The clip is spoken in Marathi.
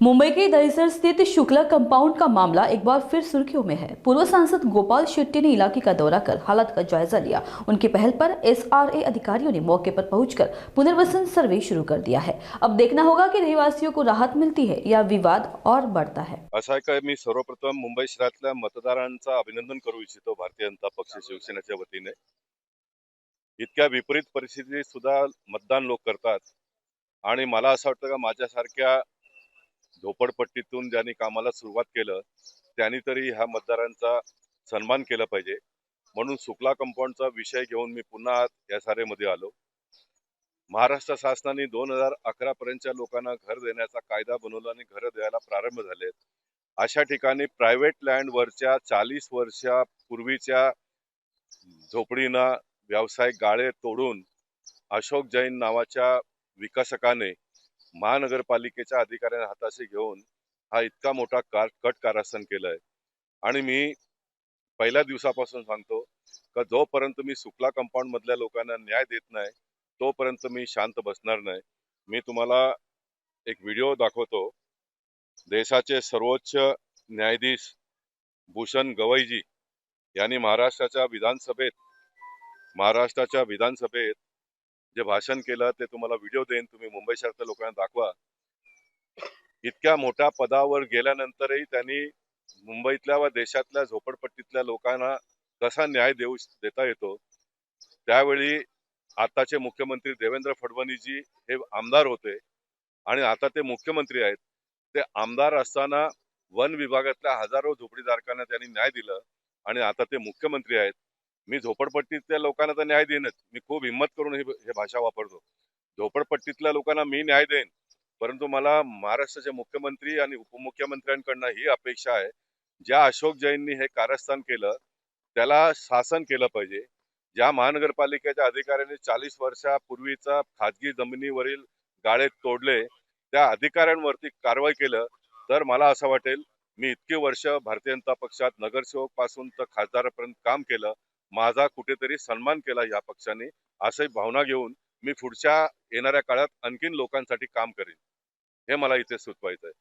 मुंबई के दहिसर स्थित शुक्ला कंपाउंड का मामला एक बार फिर सुर्खियों में है। पूर्व सांसद गोपाल शेट्टी ने इलाके का दौरा कर हालात का जायजा लिया। उनकी पहल पर एसआरए अधिकारियों ने मौके पर पहुंचकर पुनर्वसन सर्वे शुरू कर दिया है। अब देखना होगा कि रहवासियों को राहत मिलती है या विवाद और बढ़ता है। असं आहे का, मी सर्वप्रथम मुंबई शहरातल्या मतदारांचं अभिनंदन करू इच्छितो भारतीय जनता पक्ष शिवसेनेच्या वतीने। इतक्या विपरीत परिस्थितीत सुद्धा मतदान लोक करतात आणि मला असं वाटतं का माझ्यासारख्या झोपडपट्टीतून ज्यांनी कामाला सुरुवात केलं त्यांनी तरी ह्या मतदारांचा सन्मान केला पाहिजे। म्हणून शुक्ला कंपाऊंडचा विषय घेऊन मी पुन्हा या सारेमध्ये आलो। महाराष्ट्र शासनाने 2011 पर्यंतच्या लोकांना घर देण्याचा कायदा बनवला आणि घर द्यायला प्रारंभ झाले। अशा ठिकाणी प्रायव्हेट लँड वरच्या 40 वर्षापूर्वीच्या झोपडींना व्यावसायिक गाळे तोडून अशोक जैन नावाच्या विकासकाने महानगरपालिकेच्या अधिकाऱ्यांना हाताशी घेऊन हा इतका मोठा कट कारस्थान केलंय। आणि मी पहिल्या दिवसापासून सांगतो का जोपर्यंत मी शुक्ला कंपाऊंड मधल्या लोकांना न्याय देत नाही तोपर्यंत मी शांत बसणार नाही। मी तुम्हाला एक व्हिडिओ दाखवतो। देशाचे सर्वोच्च न्यायाधीश भूषण गवईजी यांनी महाराष्ट्राच्या विधानसभेत जे भाषण केलं ते तुम्हाला व्हिडिओ देईन, तुम्ही मुंबई शहरातल्या लोकांना दाखवा। इतक्या मोठ्या पदावर गेल्यानंतरही त्यांनी मुंबईतल्या व देशातल्या झोपडपट्टीतल्या लोकांना कसा न्याय देता येतो। त्यावेळी आताचे मुख्यमंत्री देवेंद्र फडणवीसजी हे आमदार होते आणि आता ते मुख्यमंत्री आहेत। ते आमदार असताना वन विभागातल्या हजारो झोपडीधारकांना त्यांनी न्याय दिला आणि आता ते मुख्यमंत्री आहेत। मी झोपडपट्टीतल्या लोकांना तर न्याय देईनच, मी खूप हिम्मत करून हे भाषा वापरतो। झोपडपट्टीतल्या लोकांना मी न्याय देईन, परंतु मला महाराष्ट्राचे मुख्यमंत्री आणि उपमुख्यमंत्र्यांकडनं ही अपेक्षा आहे, ज्या अशोक जैननी हे कारस्थान केलं त्याला शासन केलं पाहिजे। ज्या महानगरपालिकेच्या अधिकाऱ्यांनी 40 वर्षापूर्वीचा खाजगी जमिनीवरील गाळे तोडले त्या अधिकाऱ्यांवरती कारवाई केलं तर मला असं वाटेल। मी इतके वर्ष भारतीय जनता पक्षात नगरसेवक पासून तर खासदारापर्यंत काम केलं, माझा कुठेतरी सन्मान केला या पक्षाने, अशी भावना घेऊन मी पुढच्या येणाऱ्या काळात आणखीन लोकांसाठी काम करेन, हे मला इथे सुचवायचं आहे।